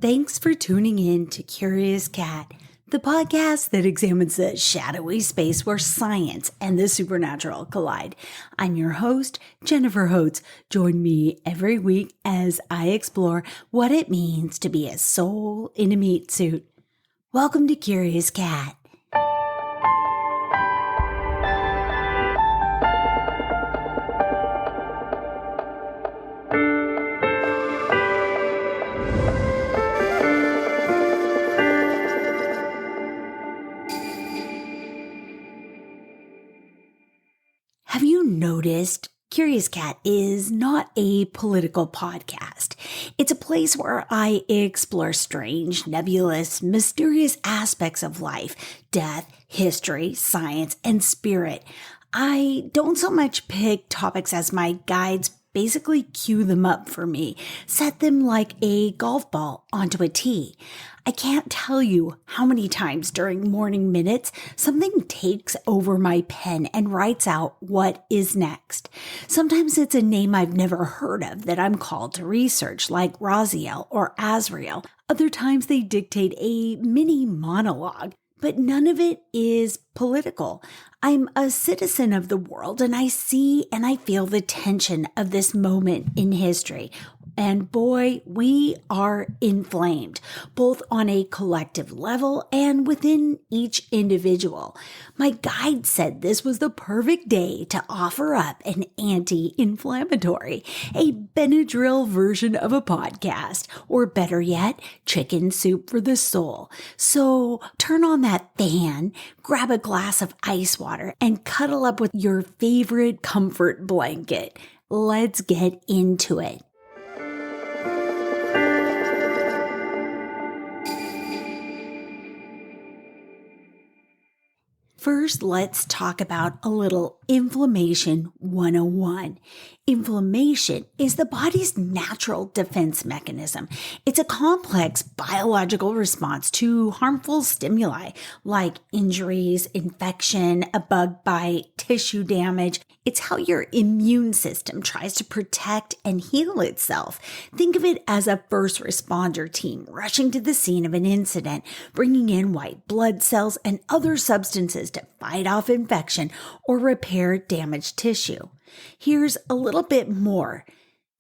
Thanks for tuning in to Curious Cat, the podcast that examines the shadowy space where science and the supernatural collide. I'm your host, Jennifer Holtz. Join me every week as I explore what it means to be a soul in a meat suit. Welcome to Curious Cat. Have you noticed Curious Cat is not a political podcast? It's a place where I explore strange, nebulous, mysterious aspects of life, death, history, science, and spirit. I don't so much pick topics as my guides basically cue them up for me, set them like a golf ball onto a tee. I can't tell you how many times during morning minutes something takes over my pen and writes out what is next. Sometimes it's a name I've never heard of that I'm called to research, like Raziel or Azrael. Other times they dictate a mini-monologue. But none of it is political. I'm a citizen of the world, and I see and I feel the tension of this moment in history. And boy, we are inflamed, both on a collective level and within each individual. My guide said this was the perfect day to offer up an anti-inflammatory, a Benadryl-version of a podcast, or better yet, chicken soup for the soul. So turn on that fan, grab a glass of ice water, and cuddle up with your favorite comfort blanket. Let's get into it. First, let's talk about a little Inflammation 101. Inflammation is the body's natural defense mechanism. It's a complex biological response to harmful stimuli like injuries, infection, a bug bite, tissue damage. It's how your immune system tries to protect and heal itself. Think of it as a first responder team rushing to the scene of an incident, bringing in white blood cells and other substances to fight off infection or repair damaged tissue. Here's a little bit more.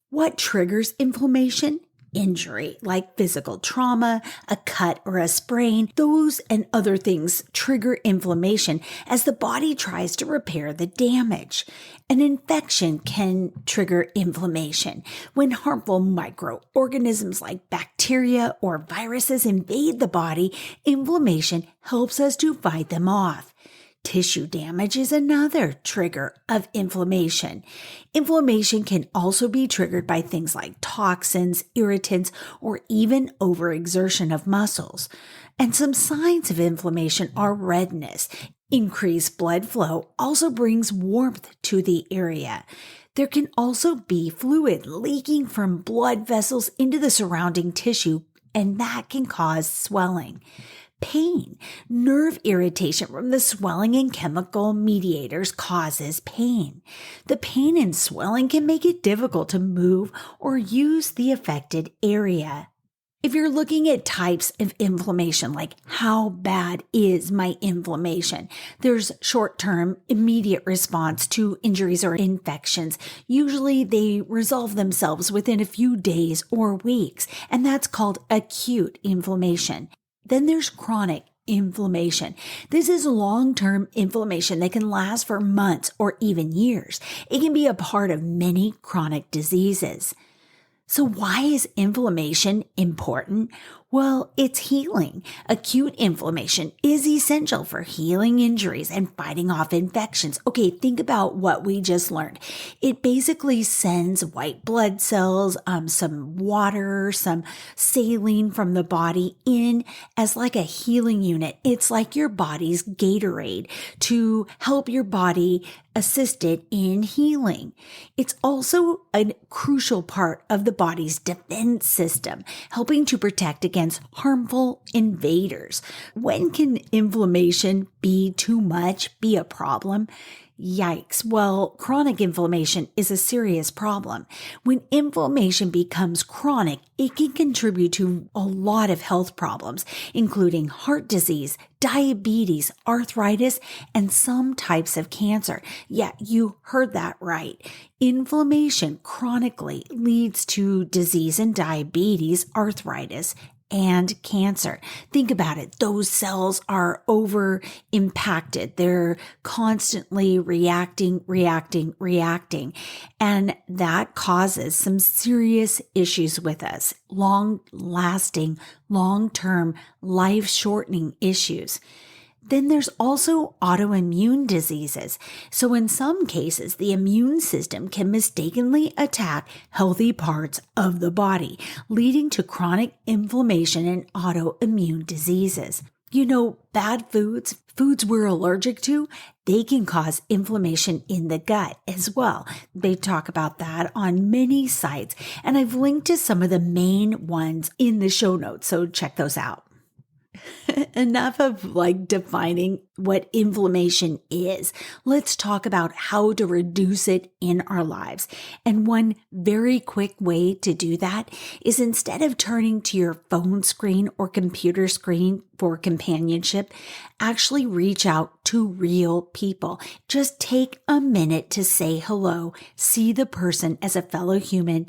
What triggers inflammation? Injury, like physical trauma, a cut or a sprain. Those and other things trigger inflammation as the body tries to repair the damage. An infection can trigger inflammation. When harmful microorganisms like bacteria or viruses invade the body, inflammation helps us to fight them off. Tissue damage is another trigger of inflammation. Inflammation can also be triggered by things like toxins, irritants, or even overexertion of muscles. And some signs of inflammation are redness. Increased blood flow also brings warmth to the area. There can also be fluid leaking from blood vessels into the surrounding tissue, and that can cause swelling. Pain. Nerve irritation from the swelling and chemical mediators causes pain. The pain and swelling can make it difficult to move or use the affected area. If you're looking at types of inflammation, like how bad is my inflammation, there's short-term, immediate response to injuries or infections. Usually they resolve themselves within a few days or weeks, and that's called acute inflammation. Then there's chronic inflammation. This is long-term inflammation that can last for months or even years. It can be a part of many chronic diseases. So why is inflammation important? Well, it's healing. Acute inflammation is essential for healing injuries and fighting off infections. Okay, think about what we just learned. It basically sends white blood cells, some water, some saline from the body in as like a healing unit. It's like your body's Gatorade to help your body assist it in healing. It's also a crucial part of the body's defense system, helping to protect against harmful invaders. When can inflammation be too much, be a problem? Yikes. Well, chronic inflammation is a serious problem. When inflammation becomes chronic, it can contribute to a lot of health problems, including heart disease, diabetes, arthritis, and some types of cancer. Yeah, you heard that right. Inflammation chronically leads to disease and diabetes, arthritis, and cancer. Think about it. Those cells are over impacted. They're constantly reacting. And that causes some serious issues with us. Long-lasting, long-term, life-shortening issues. Then there's also autoimmune diseases. So in some cases, the immune system can mistakenly attack healthy parts of the body, leading to chronic inflammation and autoimmune diseases. You know, bad foods we're allergic to, they can cause inflammation in the gut as well. They talk about that on many sites, and I've linked to some of the main ones in the show notes, so check those out. Enough of defining what inflammation is. Let's talk about how to reduce it in our lives. And one very quick way to do that is, instead of turning to your phone screen or computer screen for companionship, actually reach out to real people. Just take a minute to say hello, see the person as a fellow human,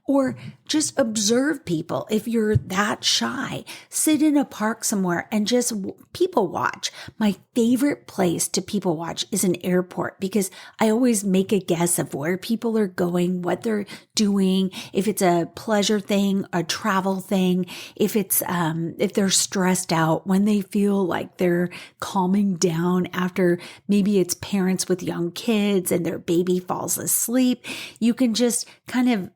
or just observe people. If you're that shy, sit in a park somewhere and just people watch. My favorite place to people watch is an airport, because I always make a guess of where people are going, what they're doing, if it's a pleasure thing, a travel thing, if they're stressed out, when they feel like they're calming down after maybe it's parents with young kids and their baby falls asleep. You can just kind of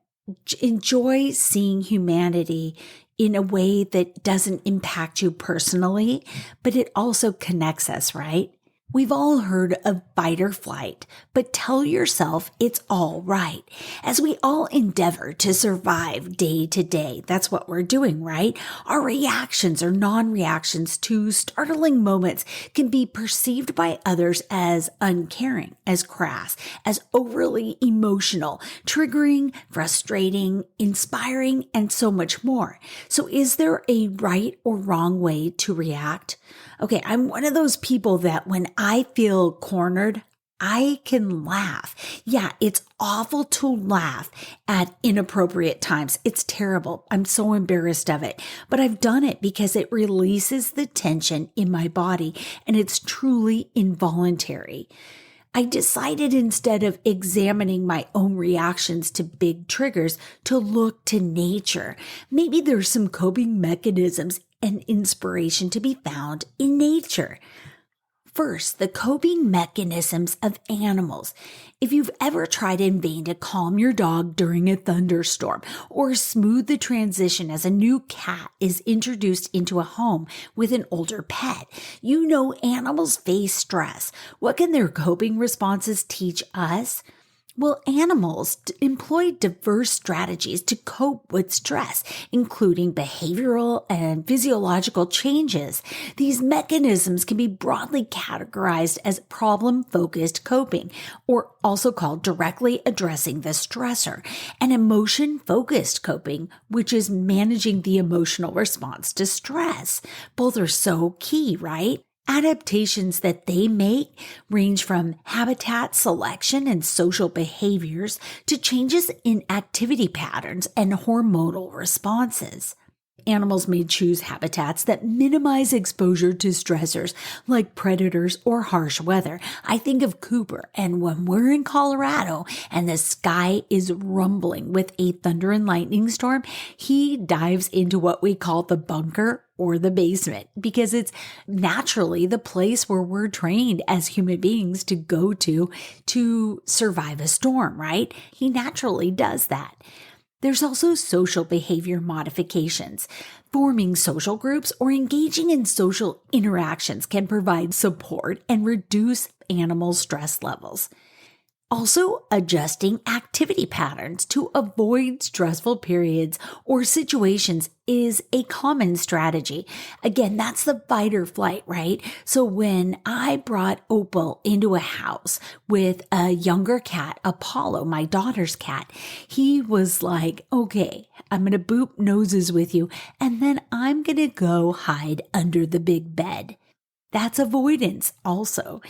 enjoy seeing humanity in a way that doesn't impact you personally, but it also connects us, right? We've all heard of fight or flight, but tell yourself it's all right. As we all endeavor to survive day to day, that's what we're doing, right? Our reactions or non-reactions to startling moments can be perceived by others as uncaring, as crass, as overly emotional, triggering, frustrating, inspiring, and so much more. So is there a right or wrong way to react? Okay, I'm one of those people that when I feel cornered, I can laugh. Yeah, it's awful to laugh at inappropriate times. It's terrible. I'm so embarrassed of it. But I've done it because it releases the tension in my body, and it's truly involuntary. I decided, instead of examining my own reactions to big triggers, to look to nature. Maybe there's some coping mechanisms and inspiration to be found in nature. First, the coping mechanisms of animals. If you've ever tried in vain to calm your dog during a thunderstorm, or smooth the transition as a new cat is introduced into a home with an older pet, you know animals face stress. What can their coping responses teach us? Well, animals employ diverse strategies to cope with stress, including behavioral and physiological changes. These mechanisms can be broadly categorized as problem-focused coping, or also called directly addressing the stressor, and emotion-focused coping, which is managing the emotional response to stress. Both are so key, right? Adaptations that they make range from habitat selection and social behaviors to changes in activity patterns and hormonal responses. Animals may choose habitats that minimize exposure to stressors like predators or harsh weather. I think of Cooper, and when we're in Colorado and the sky is rumbling with a thunder and lightning storm, he dives into what we call the bunker or the basement, because it's naturally the place where we're trained as human beings to go to survive a storm, right? He naturally does that. There's also social behavior modifications. Forming social groups or engaging in social interactions can provide support and reduce animal stress levels. Also, adjusting activity patterns to avoid stressful periods or situations is a common strategy. Again, that's the fight or flight, right? So when I brought Opal into a house with a younger cat, Apollo, my daughter's cat, he was like, okay, I'm going to boop noses with you, and then I'm going to go hide under the big bed. That's avoidance also.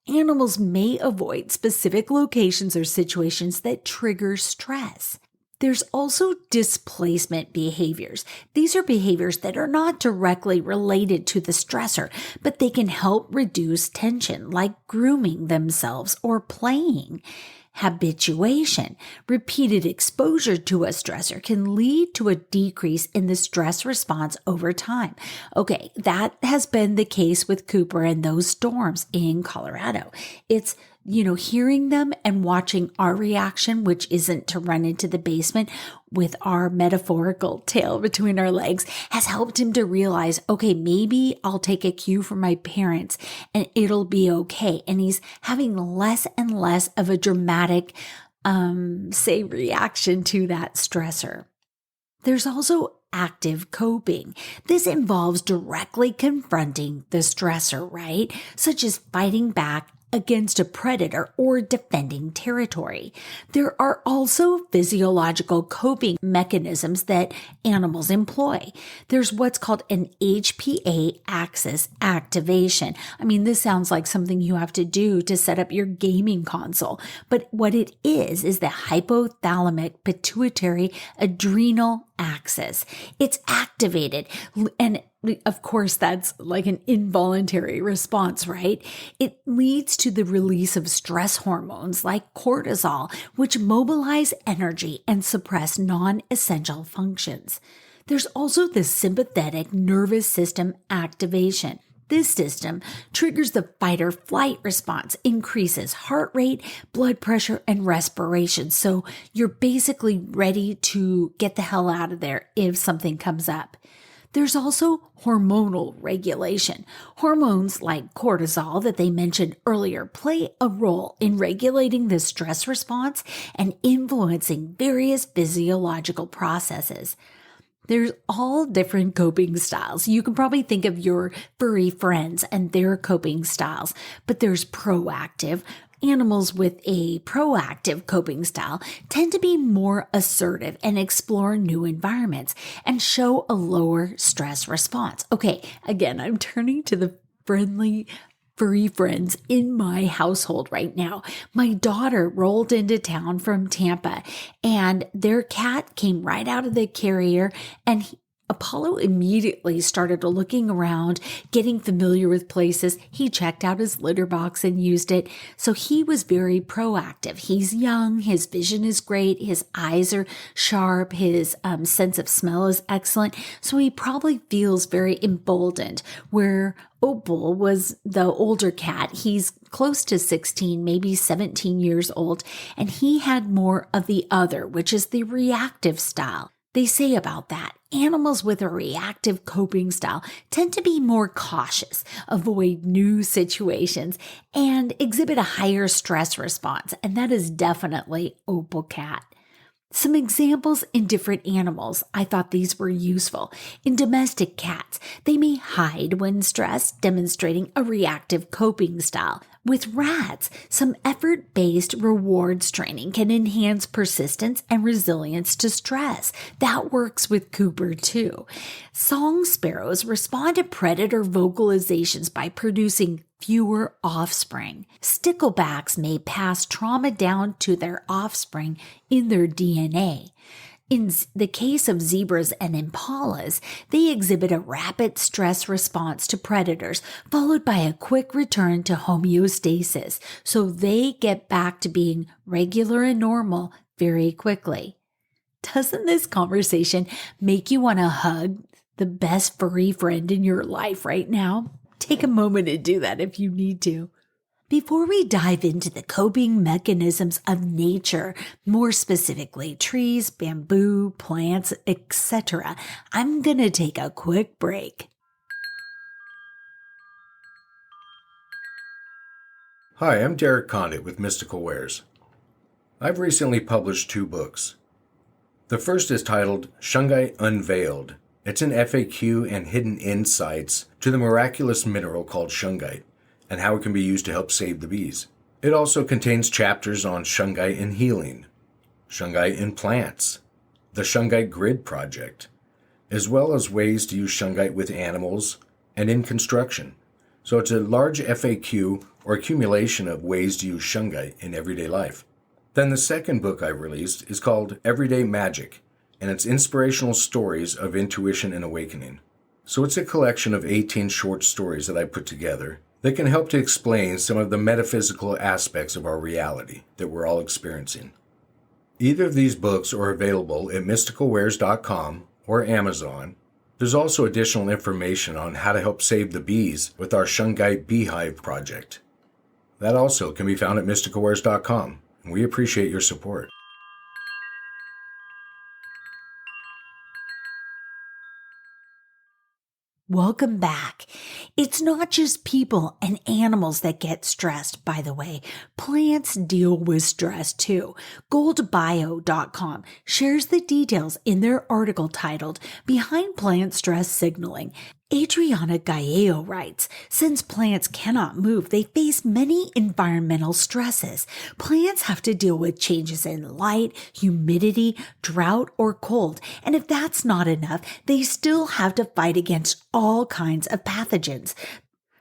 Animals may avoid specific locations or situations that trigger stress. There's also displacement behaviors. These are behaviors that are not directly related to the stressor, but they can help reduce tension, like grooming themselves or playing. Habituation, repeated exposure to a stressor can lead to a decrease in the stress response over time. Okay, that has been the case with Cooper and those storms in Colorado. It's hearing them and watching our reaction, which isn't to run into the basement with our metaphorical tail between our legs, has helped him to realize, okay, maybe I'll take a cue from my parents and it'll be okay. And he's having less and less of a dramatic, reaction to that stressor. There's also active coping. This involves directly confronting the stressor, right? Such as fighting back against a predator or defending territory. There are also physiological coping mechanisms that animals employ. There's what's called an HPA axis activation. I mean, this sounds like something you have to do to set up your gaming console, but what it is the hypothalamic pituitary adrenal axis. It's activated, and of course, that's like an involuntary response, right? It leads to the release of stress hormones like cortisol, which mobilize energy and suppress non-essential functions. There's also the sympathetic nervous system activation. This system triggers the fight or flight response, increases heart rate, blood pressure, and respiration. So you're basically ready to get the hell out of there if something comes up. There's also hormonal regulation. Hormones like cortisol that they mentioned earlier play a role in regulating the stress response and influencing various physiological processes. There's all different coping styles. You can probably think of your furry friends and their coping styles, but there's proactive. Animals with a proactive coping style tend to be more assertive and explore new environments and show a lower stress response. Okay, again, I'm turning to the friendly furry friends in my household right now. My daughter rolled into town from Tampa and their cat came right out of the carrier, and Apollo immediately started looking around, getting familiar with places. He checked out his litter box and used it. So he was very proactive. He's young. His vision is great. His eyes are sharp. His sense of smell is excellent. So he probably feels very emboldened, where Opal was the older cat. He's close to 16, maybe 17 years old, and he had more of the other, which is the reactive style. They say about that, animals with a reactive coping style tend to be more cautious, avoid new situations, and exhibit a higher stress response. And that is definitely Opal cat. Some examples in different animals. I thought these were useful. In domestic cats, they may hide when stressed, demonstrating a reactive coping style. With rats, some effort-based rewards training can enhance persistence and resilience to stress. That works with Cooper too. Song sparrows respond to predator vocalizations by producing fewer offspring. Sticklebacks may pass trauma down to their offspring in their DNA. In the case of zebras and impalas, they exhibit a rapid stress response to predators, followed by a quick return to homeostasis, so they get back to being regular and normal very quickly. Doesn't this conversation make you want to hug the best furry friend in your life right now? Take a moment to do that if you need to. Before we dive into the coping mechanisms of nature, more specifically trees, bamboo, plants, etc., I'm going to take a quick break. Hi, I'm Derek Condit with Mystical Wares. I've recently published 2 books. The first is titled Shungite Unveiled. It's an FAQ and hidden insights to the miraculous mineral called shungite and how it can be used to help save the bees. It also contains chapters on shungite and healing, shungite in plants, the Shungite Grid Project, as well as ways to use shungite with animals and in construction. So it's a large FAQ or accumulation of ways to use shungite in everyday life. Then the second book I released is called Everyday Magic, and it's inspirational stories of intuition and awakening. So it's a collection of 18 short stories that I put together that can help to explain some of the metaphysical aspects of our reality that we're all experiencing. Either of these books are available at mysticalwares.com or Amazon. There's also additional information on how to help save the bees with our Shungite Beehive project. That also can be found at mysticalwares.com, and we appreciate your support. Welcome back. It's not just people and animals that get stressed, by the way. Plants deal with stress too. Goldbio.com shares the details in their article titled Behind Plant Stress Signaling. Adriana Gallego writes, since plants cannot move, they face many environmental stresses. Plants have to deal with changes in light, humidity, drought, or cold. And if that's not enough, they still have to fight against all kinds of pathogens.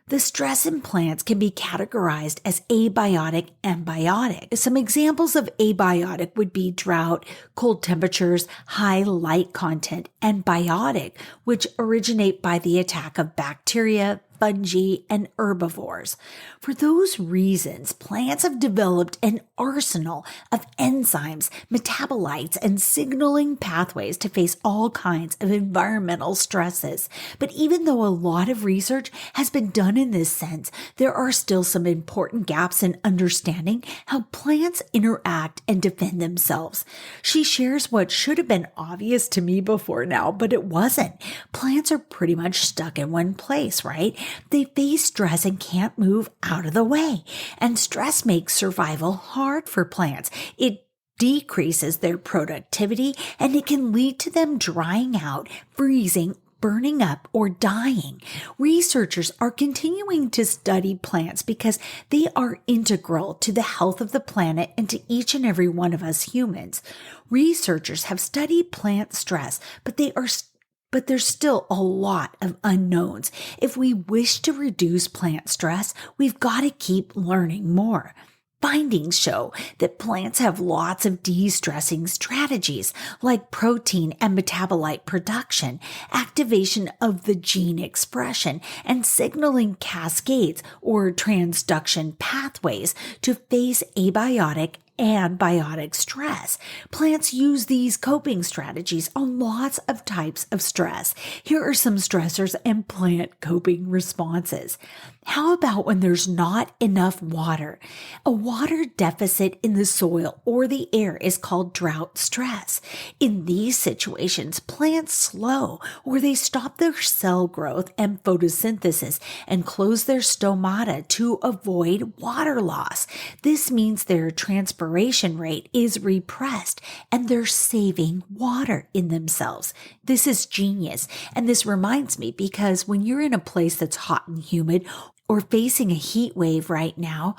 The stress in plants can be categorized as abiotic and biotic. Some examples of abiotic would be drought, cold temperatures, high light content, and biotic, which originate by the attack of bacteria, fungi, and herbivores. For those reasons, plants have developed an arsenal of enzymes, metabolites, and signaling pathways to face all kinds of environmental stresses. But even though a lot of research has been done in this sense, there are still some important gaps in understanding how plants interact and defend themselves. She shares what should have been obvious to me before now, but it wasn't. Plants are pretty much stuck in one place, right? They face stress and can't move out of the way. And stress makes survival hard for plants. It decreases their productivity, and it can lead to them drying out, freezing, burning up, or dying. Researchers are continuing to study plants because they are integral to the health of the planet and to each and every one of us humans. Researchers have studied plant stress, but there's still a lot of unknowns. If we wish to reduce plant stress, we've got to keep learning more. Findings show that plants have lots of de-stressing strategies like protein and metabolite production, activation of the gene expression, and signaling cascades or transduction pathways to face abiotic and biotic stress. Plants use these coping strategies on lots of types of stress. Here are some stressors and plant coping responses. How about when there's not enough water? A water deficit in the soil or the air is called drought stress. In these situations, plants slow or they stop their cell growth and photosynthesis and close their stomata to avoid water loss. This means their transpiration rate is repressed and they're saving water in themselves. This is genius. And this reminds me because when you're in a place that's hot and humid or facing a heat wave right now,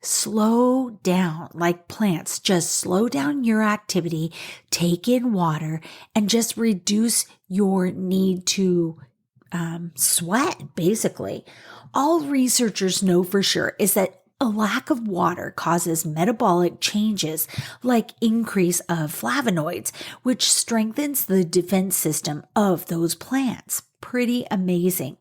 slow down like plants. Just slow down your activity, take in water, and just reduce your need to sweat, basically. All researchers know for sure is that a lack of water causes metabolic changes like increase of flavonoids, which strengthens the defense system of those plants. Pretty amazing.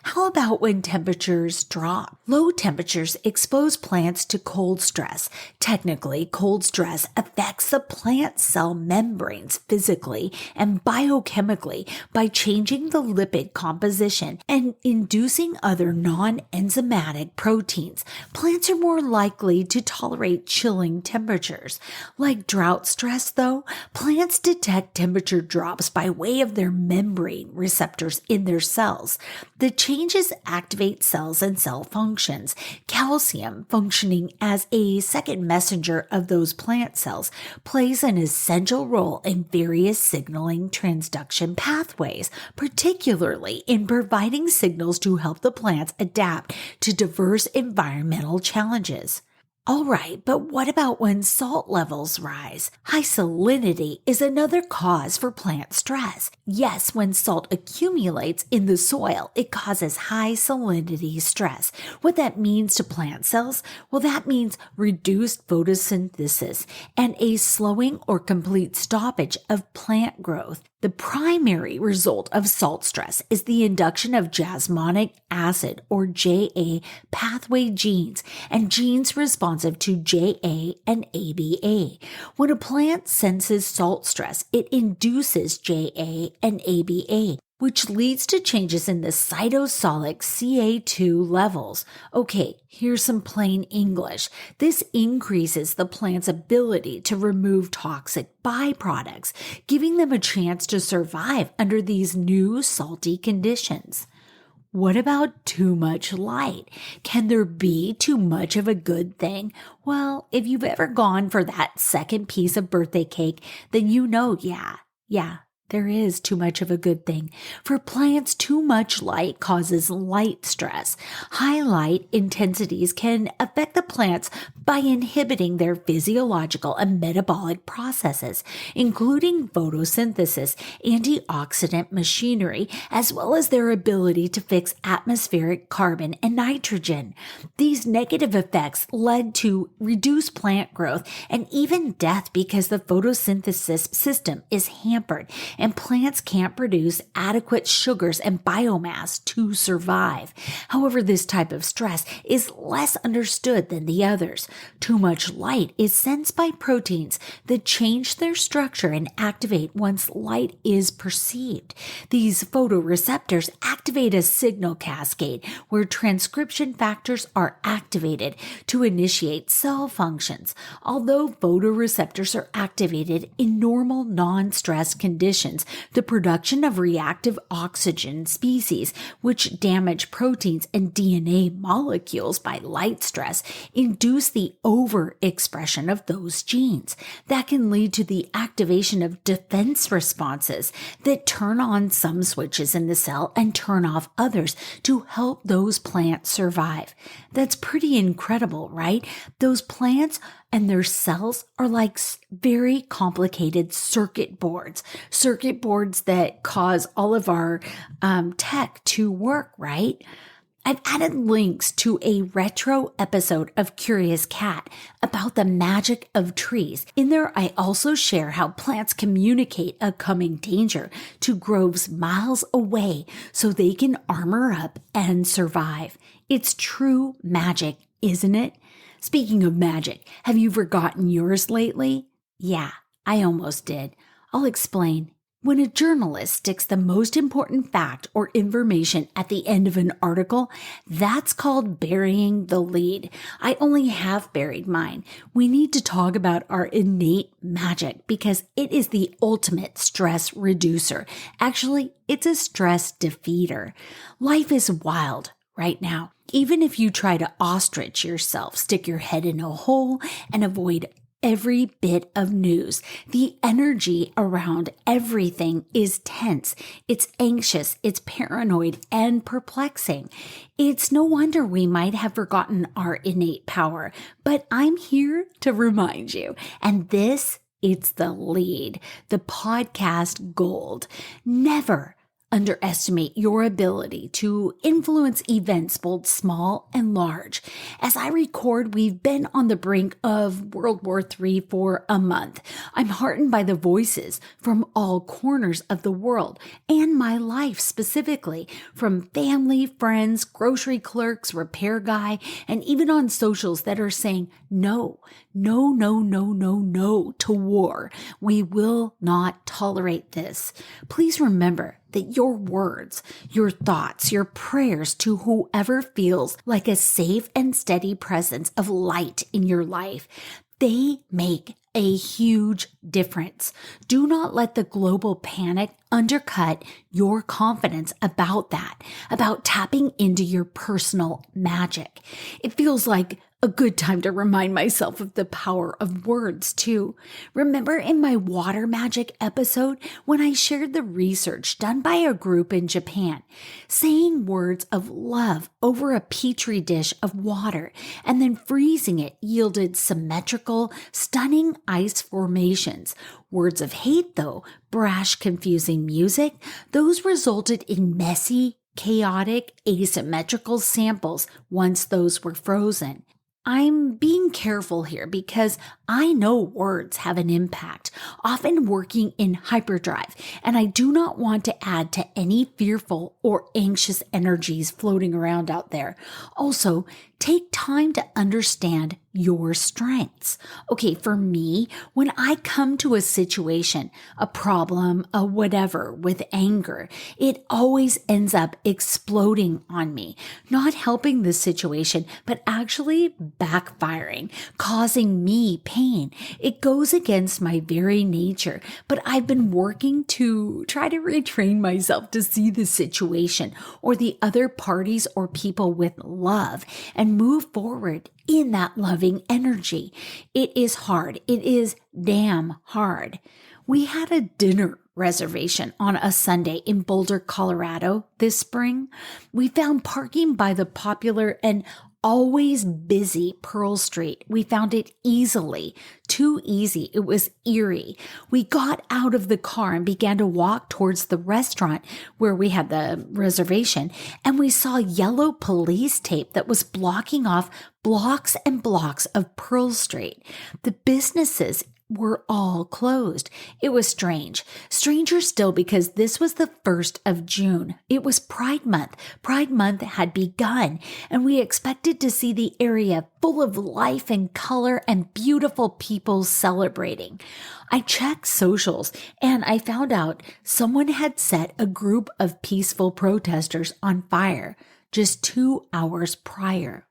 How about when temperatures drop? Low temperatures expose plants to cold stress. Technically, cold stress affects the plant cell membranes physically and biochemically by changing the lipid composition and inducing other non-enzymatic proteins. Plants are more likely to tolerate chilling temperatures. Like drought stress, though, plants detect temperature drops by way of their membrane receptors in their cells. The changes activate cells and cell functions. Calcium, functioning as a second messenger of those plant cells, plays an essential role in various signaling transduction pathways, particularly in providing signals to help the plants adapt to diverse environmental challenges. All right, but what about when salt levels rise? High salinity is another cause for plant stress. Yes, when salt accumulates in the soil, it causes high salinity stress. What that means to plant cells? Well, that means reduced photosynthesis and a slowing or complete stoppage of plant growth. The primary result of salt stress is the induction of jasmonic acid or JA pathway genes and genes responsive to JA and ABA. When a plant senses salt stress, it induces JA and ABA, which leads to changes in the cytosolic Ca2 levels. Okay, here's some plain English. This increases the plant's ability to remove toxic byproducts, giving them a chance to survive under these new salty conditions. What about too much light? Can there be too much of a good thing? Well, if you've ever gone for that second piece of birthday cake, then you know, yeah, there is too much of a good thing. For plants, too much light causes light stress. High light intensities can affect the plants by inhibiting their physiological and metabolic processes, including photosynthesis, antioxidant machinery, as well as their ability to fix atmospheric carbon and nitrogen. These negative effects led to reduced plant growth and even death because the photosynthesis system is hampered and plants can't produce adequate sugars and biomass to survive. However, this type of stress is less understood than the others. Too much light is sensed by proteins that change their structure and activate once light is perceived. These photoreceptors activate a signal cascade where transcription factors are activated to initiate cell functions. Although photoreceptors are activated in normal non-stress conditions, the production of reactive oxygen species, which damage proteins and DNA molecules by light stress, induce the overexpression of those genes. That can lead to the activation of defense responses that turn on some switches in the cell and turn off others to help those plants survive. That's pretty incredible, right? Those plants and their cells are like very complicated circuit boards that cause all of our tech to work, right? I've added links to a retro episode of Curious Cat about the magic of trees. In there, I also share how plants communicate a coming danger to groves miles away so they can armor up and survive. It's true magic, isn't it? Speaking of magic, have you forgotten yours lately? Yeah, I almost did. I'll explain. When a journalist sticks the most important fact or information at the end of an article, that's called burying the lead. I only half buried mine. We need to talk about our innate magic because it is the ultimate stress reducer. Actually, it's a stress defeater. Life is wild right now. Even if you try to ostrich yourself, stick your head in a hole and avoid every bit of news, the energy around everything is tense. It's anxious, it's paranoid, and perplexing. It's no wonder we might have forgotten our innate power, but I'm here to remind you. And it's the lead, the podcast gold. Never underestimate your ability to influence events both small and large. As I record, we've been on the brink of World War III for a month. I'm heartened by the voices from all corners of the world and my life specifically, from family, friends, grocery clerks, repair guy, and even on socials that are saying no to war. We will not tolerate this. Please remember that your words, your thoughts, your prayers to whoever feels like a safe and steady presence of light in your life, They make a huge difference. Do not let the global panic undercut your confidence about that, about tapping into your personal magic. It feels like a good time to remind myself of the power of words too. Remember in my water magic episode when I shared the research done by a group in Japan, saying words of love over a petri dish of water and then freezing it yielded symmetrical, stunning ice formations. Words of hate though, brash, confusing music, those resulted in messy, chaotic, asymmetrical samples once those were frozen. I'm being careful here because I know words have an impact, often working in hyperdrive, and I do not want to add to any fearful or anxious energies floating around out there. Also, take time to understand your strengths. Okay, for me, when I come to a situation, a problem, a whatever with anger, it always ends up exploding on me, not helping the situation, but actually backfiring, causing me pain. It goes against my very nature, but I've been working to try to retrain myself to see the situation or the other parties or people with love and move forward in that loving energy. It is hard. It is damn hard. We had a dinner reservation on a Sunday in Boulder, Colorado this spring. We found parking by the popular and always busy Pearl Street. We found it easily. Too easy. It was eerie. We got out of the car and began to walk towards the restaurant where we had the reservation, and we saw yellow police tape that was blocking off blocks and blocks of Pearl Street. The businesses were all closed. It was strange. Stranger still because this was the 1st of June. It was Pride Month. Pride Month had begun, and we expected to see the area full of life and color and beautiful people celebrating. I checked socials and I found out someone had set a group of peaceful protesters on fire just 2 hours prior.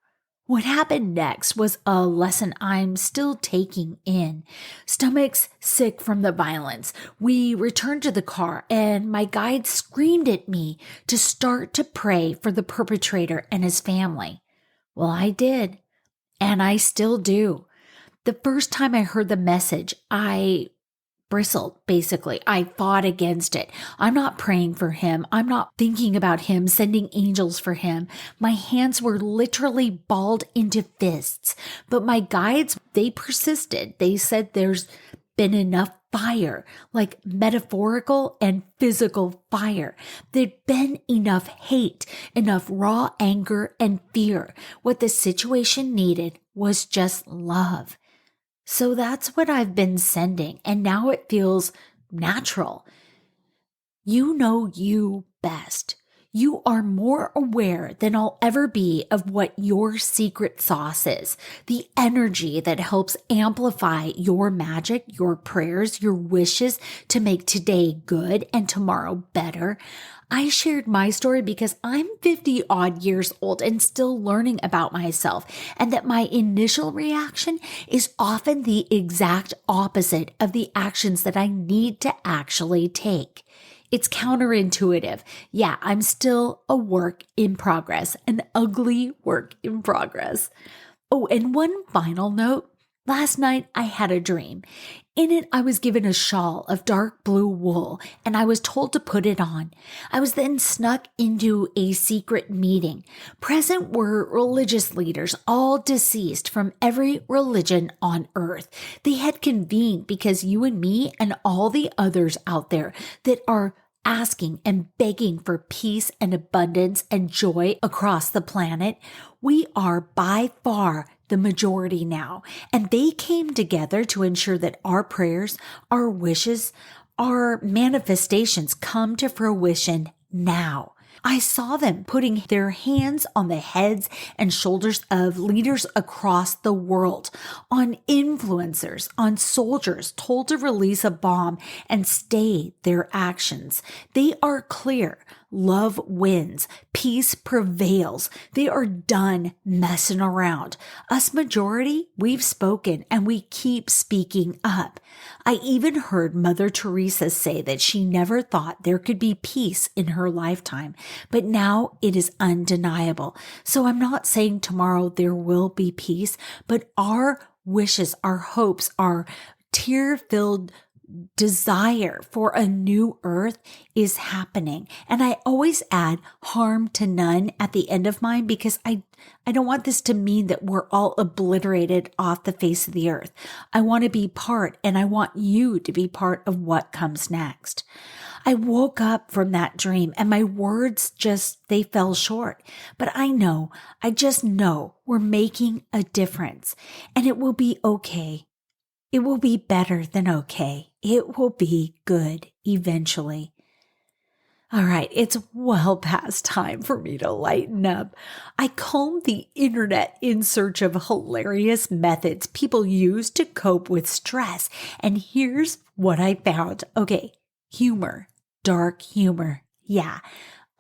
What happened next was a lesson I'm still taking in. Stomachs sick from the violence. We returned to the car and my guide screamed at me to start to pray for the perpetrator and his family. Well, I did, and I still do. The first time I heard the message, I bristled, basically. I fought against it. I'm not praying for him. I'm not thinking about him, sending angels for him. My hands were literally balled into fists. But my guides, they persisted. They said there's been enough fire, like metaphorical and physical fire. There'd been enough hate, enough raw anger and fear. What the situation needed was just love. So that's what I've been sending, and now it feels natural. You know you best. You are more aware than I'll ever be of what your secret sauce is, the energy that helps amplify your magic, your prayers, your wishes to make today good and tomorrow better. I shared my story because I'm 50 odd years old and still learning about myself, and that my initial reaction is often the exact opposite of the actions that I need to actually take. It's counterintuitive. Yeah, I'm still a work in progress, an ugly work in progress. Oh, and one final note. Last night I had a dream. In it, I was given a shawl of dark blue wool, and I was told to put it on. I was then snuck into a secret meeting. Present were religious leaders, all deceased from every religion on earth. They had convened because you and me and all the others out there that are asking and begging for peace and abundance and joy across the planet, we are by far the majority now, and they came together to ensure that our prayers, our wishes, our manifestations come to fruition now. I saw them putting their hands on the heads and shoulders of leaders across the world, on influencers, on soldiers told to release a bomb and stay their actions. They are clear. Love wins. Peace prevails. They are done messing around. Us majority, we've spoken and we keep speaking up. I even heard Mother Teresa say that she never thought there could be peace in her lifetime, but now it is undeniable. So I'm not saying tomorrow there will be peace, but our wishes, our hopes, our tear-filled desire for a new earth is happening. And I always add harm to none at the end of mine because I don't want this to mean that we're all obliterated off the face of the earth. I want to be part, and I want you to be part of what comes next. I woke up from that dream and my words they fell short. But I just know we're making a difference, and it will be okay. It will be better than okay. It will be good eventually. All right, it's well past time for me to lighten up. I combed the internet in search of hilarious methods people use to cope with stress, and here's what I found. Okay, humor, dark humor. Yeah.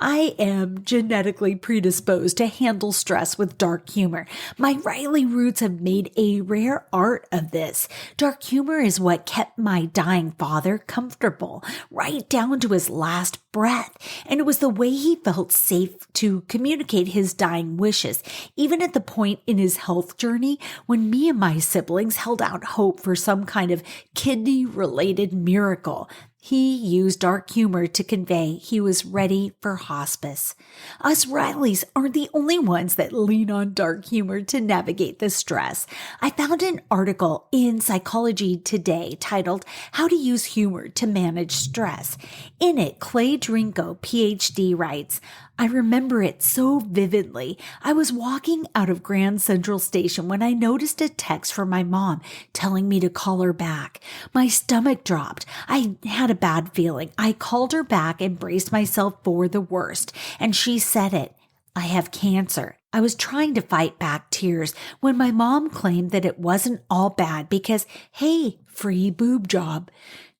I am genetically predisposed to handle stress with dark humor. My Riley roots have made a rare art of this. Dark humor is what kept my dying father comfortable, right down to his last breath. And it was the way he felt safe to communicate his dying wishes, even at the point in his health journey when me and my siblings held out hope for some kind of kidney-related miracle. He used dark humor to convey he was ready for hospice. Us Rileys aren't the only ones that lean on dark humor to navigate the stress. I found an article in Psychology Today titled How to Use Humor to Manage Stress. In it, Clay Drinko, PhD, writes, I remember it so vividly. I was walking out of Grand Central Station when I noticed a text from my mom telling me to call her back. My stomach dropped. I had a bad feeling. I called her back and braced myself for the worst. And she said it. I have cancer. I was trying to fight back tears when my mom claimed that it wasn't all bad because, hey, free boob job.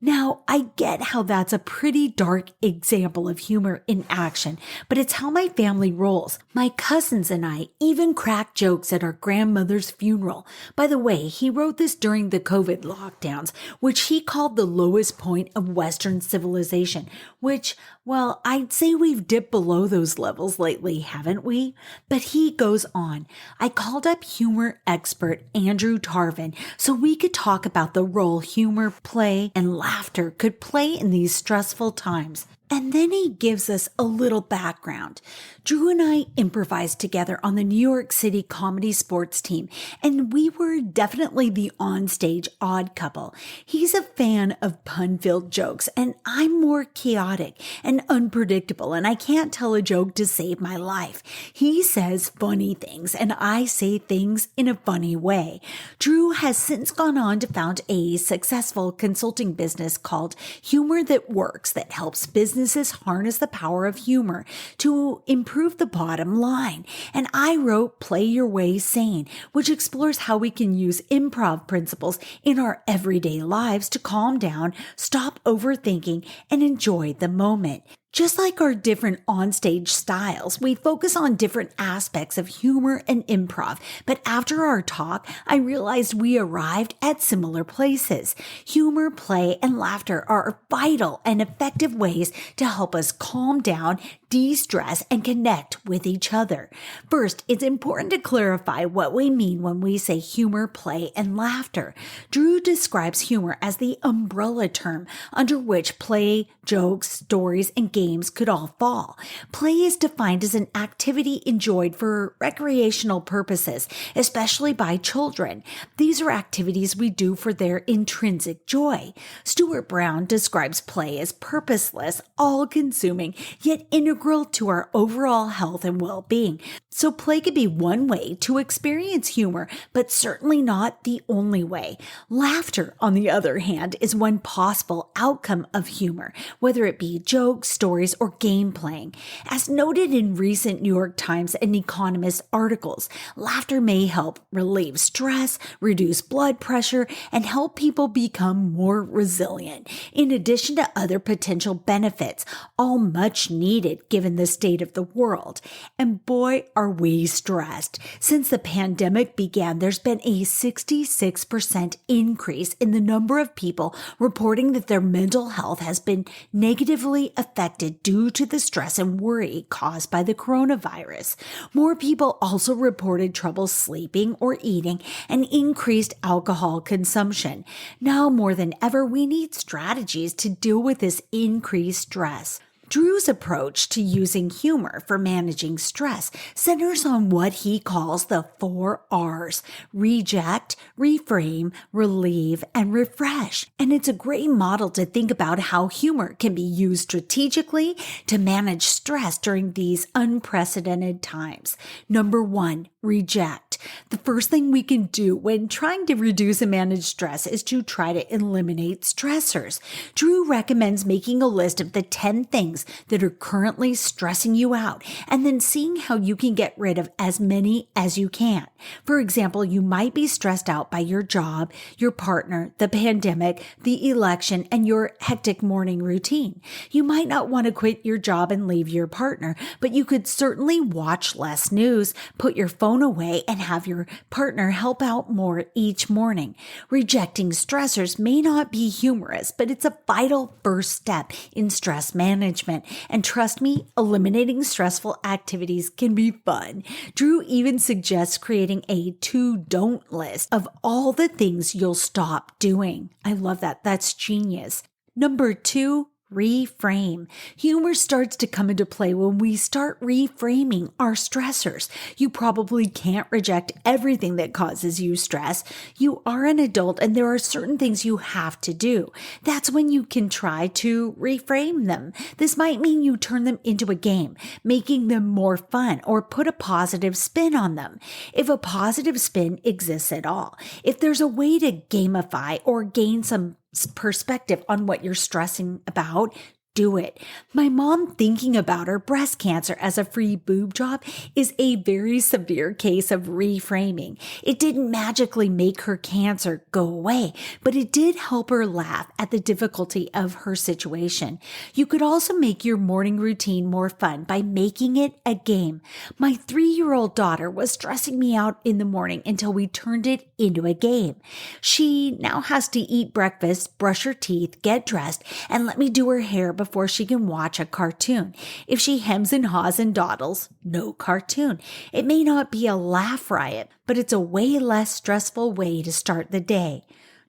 Now, I get how that's a pretty dark example of humor in action, but it's how my family rolls. My cousins and I even cracked jokes at our grandmother's funeral. By the way, he wrote this during the COVID lockdowns, which he called the lowest point of Western civilization, which, well, I'd say we've dipped below those levels lately, haven't we? But he goes on. I called up humor expert Andrew Tarvin so we could talk about the role humor, play, and laughter could play in these stressful times. And then he gives us a little background. Drew and I improvised together on the New York City comedy sports team, and we were definitely the onstage odd couple. He's a fan of pun-filled jokes, and I'm more chaotic and unpredictable, and I can't tell a joke to save my life. He says funny things, and I say things in a funny way. Drew has since gone on to found a successful consulting business called Humor That Works that helps businesses harness the power of humor to improve the bottom line. And I wrote Play Your Way Sane, which explores how we can use improv principles in our everyday lives to calm down, stop overthinking, and enjoy the moment. Just like our different onstage styles, we focus on different aspects of humor and improv, but after our talk, I realized we arrived at similar places. Humor, play, and laughter are vital and effective ways to help us calm down, de-stress, and connect with each other. First, it's important to clarify what we mean when we say humor, play, and laughter. Drew describes humor as the umbrella term under which play, jokes, stories, and games could all fall. Play is defined as an activity enjoyed for recreational purposes, especially by children. These are activities we do for their intrinsic joy. Stuart Brown describes play as purposeless, all-consuming, yet integral to our overall health and well-being. So play could be one way to experience humor, but certainly not the only way. Laughter, on the other hand, is one possible outcome of humor, whether it be jokes, stories, or game playing. As noted in recent New York Times and Economist articles, laughter may help relieve stress, reduce blood pressure, and help people become more resilient, in addition to other potential benefits, all much needed given the state of the world. And boy, are we stressed. Since the pandemic began, there's been a 66% increase in the number of people reporting that their mental health has been negatively affected due to the stress and worry caused by the coronavirus. More people also reported trouble sleeping or eating and increased alcohol consumption. Now more than ever, we need strategies to deal with this increased stress. Drew's approach to using humor for managing stress centers on what he calls the 4 R's: reject, reframe, relieve, and refresh. And it's a great model to think about how humor can be used strategically to manage stress during these unprecedented times. Number 1, reject. The first thing we can do when trying to reduce and manage stress is to try to eliminate stressors. Drew recommends making a list of the 10 things that are currently stressing you out, and then seeing how you can get rid of as many as you can. For example, you might be stressed out by your job, your partner, the pandemic, the election, and your hectic morning routine. You might not want to quit your job and leave your partner, but you could certainly watch less news, put your phone away, and have your partner help out more each morning. Rejecting stressors may not be humorous, but it's a vital first step in stress management. And trust me, eliminating stressful activities can be fun. Drew even suggests creating a to-don't list of all the things you'll stop doing. I love that. That's genius. Number 2, reframe. Humor starts to come into play when we start reframing our stressors. You probably can't reject everything that causes you stress. You are an adult and there are certain things you have to do. That's when you can try to reframe them. This might mean you turn them into a game, making them more fun, or put a positive spin on them, if a positive spin exists at all. If there's a way to gamify or gain some perspective on what you're stressing about, do it. My mom thinking about her breast cancer as a free boob job is a very severe case of reframing. It didn't magically make her cancer go away, but it did help her laugh at the difficulty of her situation. You could also make your morning routine more fun by making it a game. My 3-year-old daughter was stressing me out in the morning until we turned it into a game. She now has to eat breakfast, brush her teeth, get dressed, and let me do her hair before she can watch a cartoon. If she hems and haws and dawdles, no cartoon. It may not be a laugh riot, but it's a way less stressful way to start the day.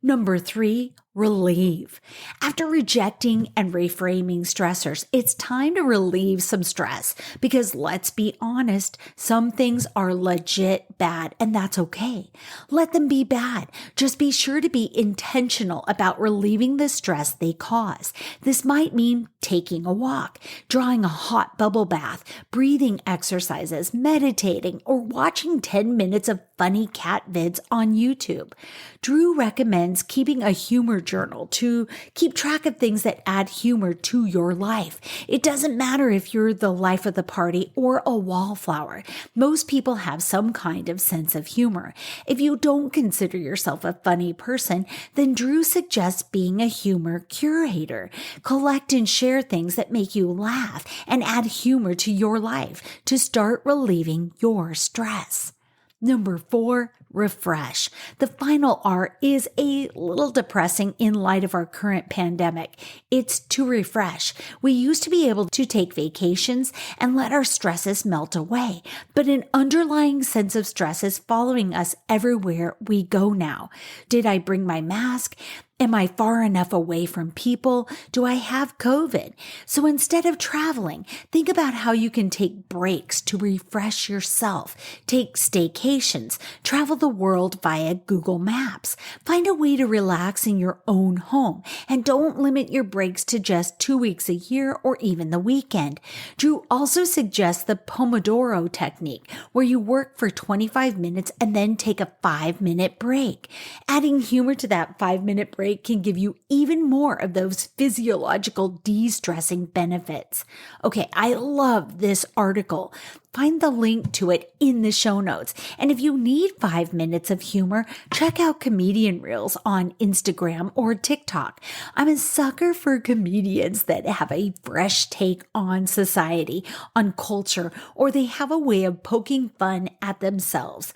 Number 3, relieve. After rejecting and reframing stressors, it's time to relieve some stress because let's be honest, some things are legit bad and that's okay. Let them be bad. Just be sure to be intentional about relieving the stress they cause. This might mean taking a walk, drawing a hot bubble bath, breathing exercises, meditating, or watching 10 minutes of funny cat vids on YouTube. Drew recommends keeping a humor journal to keep track of things that add humor to your life. It doesn't matter if you're the life of the party or a wallflower. Most people have some kind of sense of humor. If you don't consider yourself a funny person, then Drew suggests being a humor curator. Collect and share things that make you laugh and add humor to your life to start relieving your stress. Number 4, refresh. The final R is a little depressing in light of our current pandemic. It's to refresh. We used to be able to take vacations and let our stresses melt away, but an underlying sense of stress is following us everywhere we go now. Did I bring my mask? Am I far enough away from people? Do I have COVID? So instead of traveling, think about how you can take breaks to refresh yourself, take staycations, travel the world via Google Maps, find a way to relax in your own home, and don't limit your breaks to just 2 weeks a year or even the weekend. Drew also suggests the Pomodoro technique, where you work for 25 minutes and then take a 5-minute break. Adding humor to that 5-minute break can give you even more of those physiological de-stressing benefits. Okay, I love this article. Find the link to it in the show notes. And if you need 5 minutes of humor, check out comedian reels on Instagram or TikTok. I'm a sucker for comedians that have a fresh take on society, on culture, or they have a way of poking fun at themselves.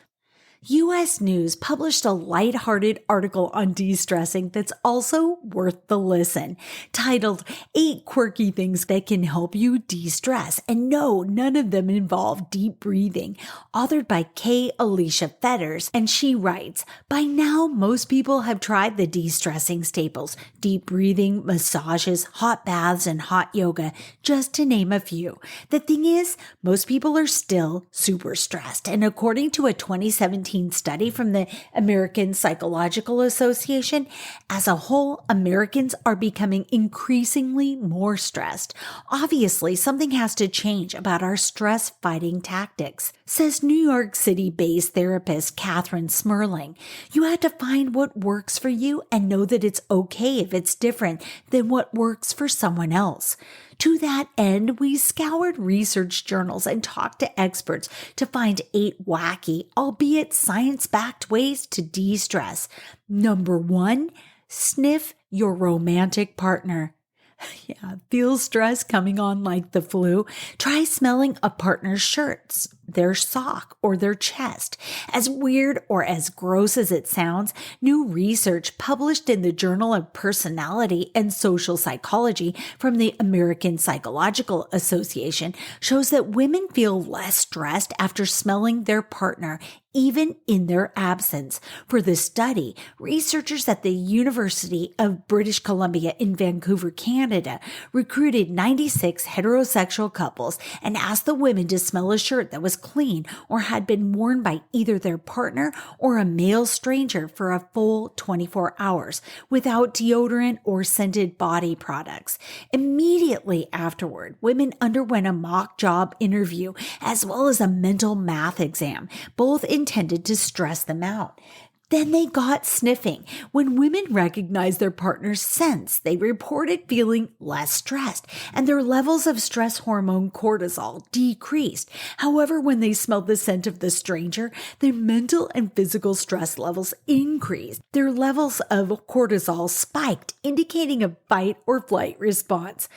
U.S. News published a lighthearted article on de-stressing that's also worth the listen, titled 8 Quirky Things That Can Help You De-Stress. And no, none of them involve deep breathing. Authored by K. Alicia Fetters, and she writes, by now, most people have tried the de-stressing staples, deep breathing, massages, hot baths, and hot yoga, just to name a few. The thing is, most people are still super stressed. And according to a 2017 study from the American Psychological Association, as a whole, Americans are becoming increasingly more stressed. Obviously, something has to change about our stress-fighting tactics, says New York City-based therapist Catherine Smerling. You have to find what works for you and know that it's okay if it's different than what works for someone else. To that end, we scoured research journals and talked to experts to find 8 wacky, albeit science-backed ways to de-stress. Number 1, sniff your romantic partner. Yeah, feel stress coming on like the flu? Try smelling a partner's shirts, their sock, or their chest. As weird or as gross as it sounds, new research published in the Journal of Personality and Social Psychology from the American Psychological Association shows that women feel less stressed after smelling their partner, even in their absence. For the study, researchers at the University of British Columbia in Vancouver, Canada, recruited 96 heterosexual couples and asked the women to smell a shirt that was clean or had been worn by either their partner or a male stranger for a full 24 hours without deodorant or scented body products. Immediately afterward, women underwent a mock job interview as well as a mental math exam, both intended to stress them out. Then they got sniffing. When women recognized their partner's scents, they reported feeling less stressed, and their levels of stress hormone cortisol decreased. However, when they smelled the scent of the stranger, their mental and physical stress levels increased. Their levels of cortisol spiked, indicating a fight or flight response.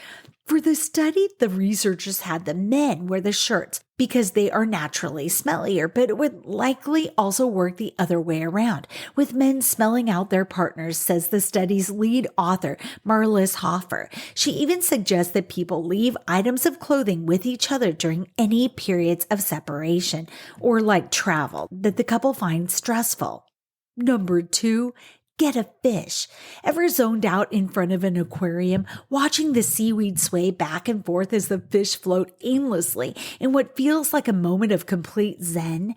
For the study, the researchers had the men wear the shirts because they are naturally smellier, but it would likely also work the other way around, with men smelling out their partners, says the study's lead author, Marlis Hoffer. She even suggests that people leave items of clothing with each other during any periods of separation, or like travel, that the couple finds stressful. Number 2, get a fish. Ever zoned out in front of an aquarium, watching the seaweed sway back and forth as the fish float aimlessly in what feels like a moment of complete zen?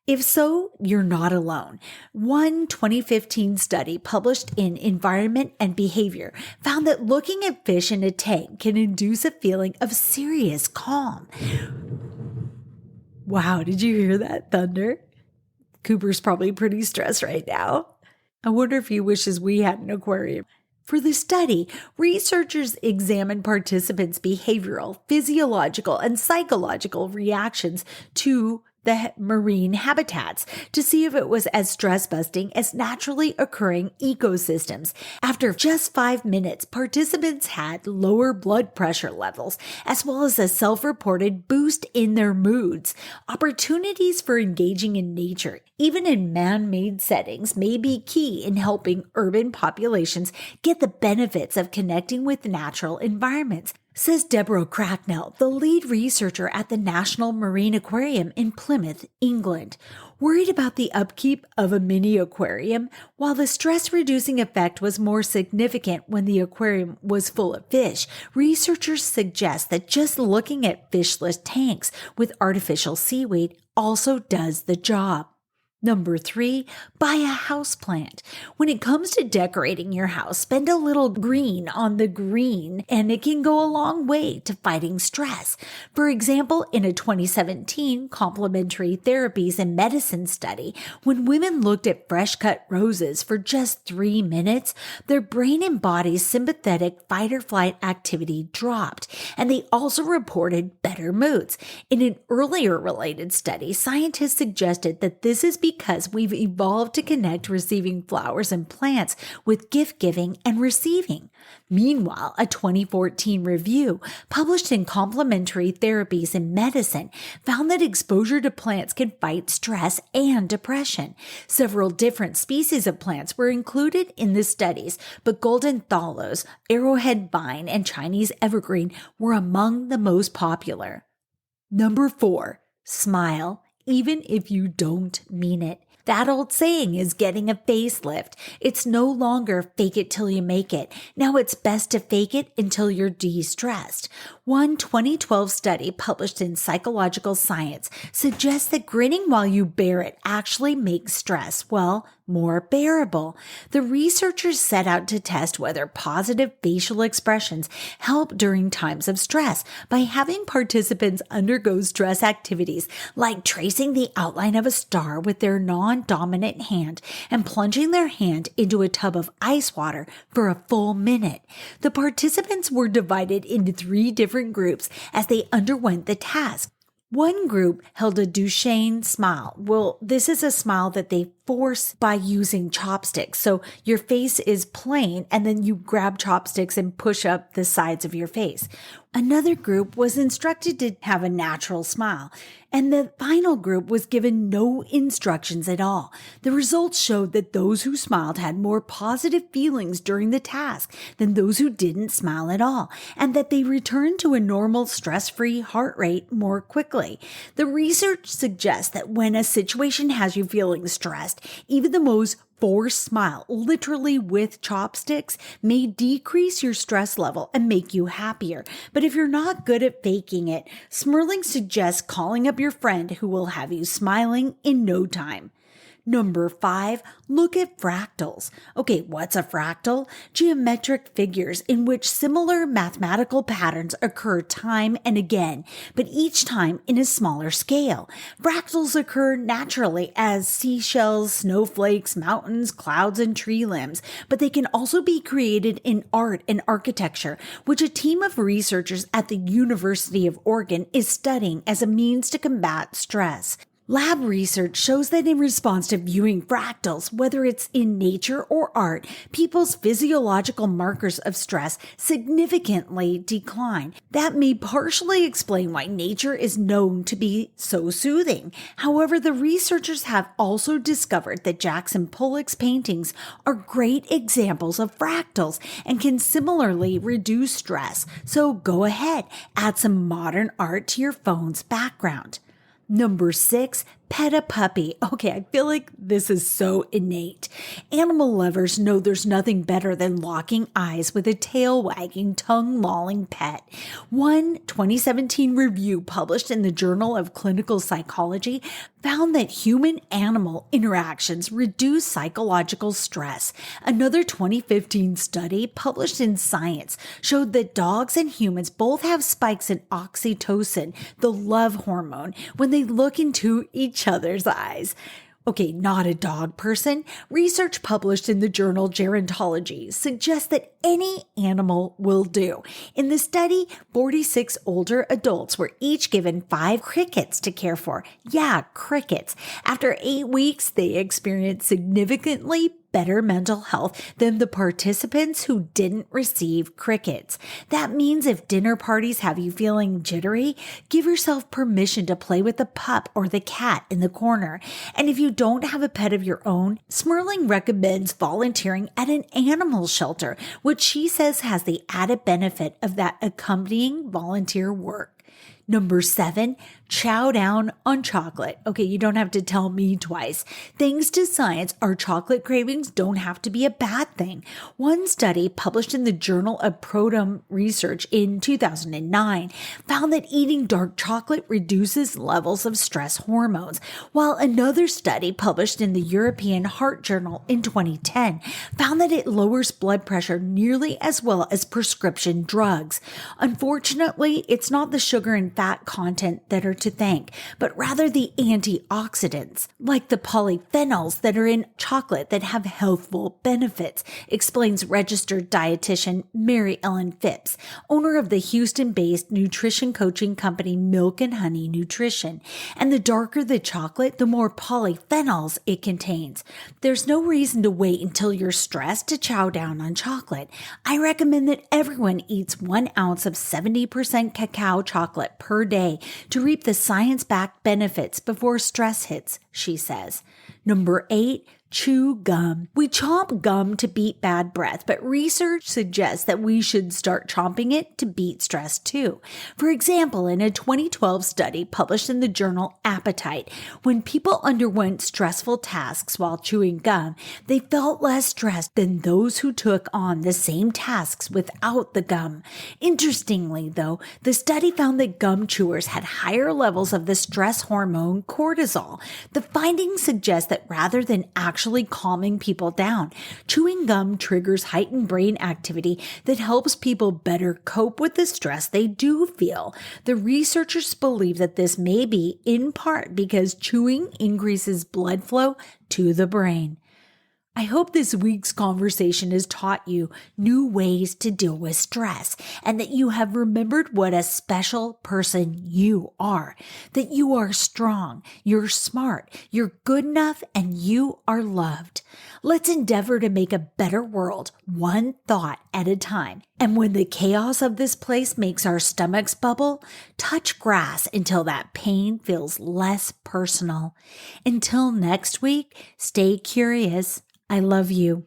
If so, you're not alone. One 2015 study published in Environment and Behavior found that looking at fish in a tank can induce a feeling of serious calm. Wow, did you hear that thunder? Cooper's probably pretty stressed right now. I wonder if he wishes we had an aquarium. For the study, researchers examined participants' behavioral, physiological, and psychological reactions to the marine habitats to see if it was as stress-busting as naturally occurring ecosystems. After just 5 minutes, participants had lower blood pressure levels, as well as a self-reported boost in their moods. Opportunities for engaging in nature, even in man-made settings, may be key in helping urban populations get the benefits of connecting with natural environments. Says Deborah Cracknell, the lead researcher at the National Marine Aquarium in Plymouth, England. Worried about the upkeep of a mini aquarium, while the stress-reducing effect was more significant when the aquarium was full of fish, researchers suggest that just looking at fishless tanks with artificial seaweed also does the job. Number 3, buy a houseplant. When it comes to decorating your house, spend a little green on the green, and it can go a long way to fighting stress. For example, in a 2017 complementary therapies and medicine study, when women looked at fresh-cut roses for just 3 minutes, their brain and body's sympathetic fight-or-flight activity dropped, and they also reported better moods. In an earlier related study, scientists suggested that this is because we've evolved to connect receiving flowers and plants with gift giving and receiving. Meanwhile, a 2014 review published in Complementary Therapies in Medicine found that exposure to plants can fight stress and depression. Several different species of plants were included in the studies, but golden thallos, arrowhead vine, and Chinese evergreen were among the most popular. Number 4, smile, even if you don't mean it. That old saying is getting a facelift. It's no longer fake it till you make it. Now it's best to fake it until you're de-stressed. One 2012 study published in Psychological Science suggests that grinning while you bear it actually makes stress, well, more bearable. The researchers set out to test whether positive facial expressions help during times of stress by having participants undergo stress activities like tracing the outline of a star with their non-dominant hand and plunging their hand into a tub of ice water for a full minute. The participants were divided into 3 different groups as they underwent the task. One group held a Duchenne smile. Well, this is a smile that they force by using chopsticks. So your face is plain and then you grab chopsticks and push up the sides of your face. Another group was instructed to have a natural smile, and the final group was given no instructions at all. The results showed that those who smiled had more positive feelings during the task than those who didn't smile at all, and that they returned to a normal stress-free heart rate more quickly. The research suggests that when a situation has you feeling stressed, even the most forced smile, literally with chopsticks, may decrease your stress level and make you happier. But if you're not good at faking it, Smirling suggests calling up your friend who will have you smiling in no time. Number 5, look at fractals. Okay, what's a fractal? Geometric figures in which similar mathematical patterns occur time and again, but each time in a smaller scale. Fractals occur naturally as seashells, snowflakes, mountains, clouds, and tree limbs, but they can also be created in art and architecture, which a team of researchers at the University of Oregon is studying as a means to combat stress. Lab research shows that in response to viewing fractals, whether it's in nature or art, people's physiological markers of stress significantly decline. That may partially explain why nature is known to be so soothing. However, the researchers have also discovered that Jackson Pollock's paintings are great examples of fractals and can similarly reduce stress. So go ahead, add some modern art to your phone's background. Number 6, pet a puppy. Okay, I feel like this is so innate. Animal lovers know there's nothing better than locking eyes with a tail-wagging, tongue-lolling pet. One 2017 review published in the Journal of Clinical Psychology found that human-animal interactions reduce psychological stress. Another 2015 study published in Science showed that dogs and humans both have spikes in oxytocin, the love hormone, when they look into each other's eyes. Okay, not a dog person. Research published in the journal Gerontology suggests that any animal will do. In the study, 46 older adults were each given 5 crickets to care for. Yeah, crickets. After 8 weeks, they experienced significantly better mental health than the participants who didn't receive crickets. That means if dinner parties have you feeling jittery, give yourself permission to play with the pup or the cat in the corner. And if you don't have a pet of your own, Smirling recommends volunteering at an animal shelter, which she says has the added benefit of that accompanying volunteer work. Number 7, chow down on chocolate. Okay, you don't have to tell me twice. Thanks to science, our chocolate cravings don't have to be a bad thing. One study published in the Journal of Proton Research in 2009 found that eating dark chocolate reduces levels of stress hormones, while another study published in the European Heart Journal in 2010 found that it lowers blood pressure nearly as well as prescription drugs. Unfortunately, it's not the sugar and fat content that are to thank, but rather the antioxidants, like the polyphenols that are in chocolate that have healthful benefits, explains registered dietitian Mary Ellen Phipps, owner of the Houston-based nutrition coaching company Milk and Honey Nutrition. And the darker the chocolate, the more polyphenols it contains. There's no reason to wait until you're stressed to chow down on chocolate. I recommend that everyone eats 1 ounce of 70% cacao chocolate per day to reap the science-backed benefits before stress hits, she says. Number 8, chew gum. We chomp gum to beat bad breath, but research suggests that we should start chomping it to beat stress too. For example, in a 2012 study published in the journal Appetite, when people underwent stressful tasks while chewing gum, they felt less stressed than those who took on the same tasks without the gum. Interestingly, though, the study found that gum chewers had higher levels of the stress hormone cortisol. The findings suggest that rather than actually calming people down, chewing gum triggers heightened brain activity that helps people better cope with the stress they do feel. The researchers believe that this may be in part because chewing increases blood flow to the brain. I hope this week's conversation has taught you new ways to deal with stress and that you have remembered what a special person you are, that you are strong, you're smart, you're good enough, and you are loved. Let's endeavor to make a better world one thought at a time. And when the chaos of this place makes our stomachs bubble, touch grass until that pain feels less personal. Until next week, stay curious. I love you.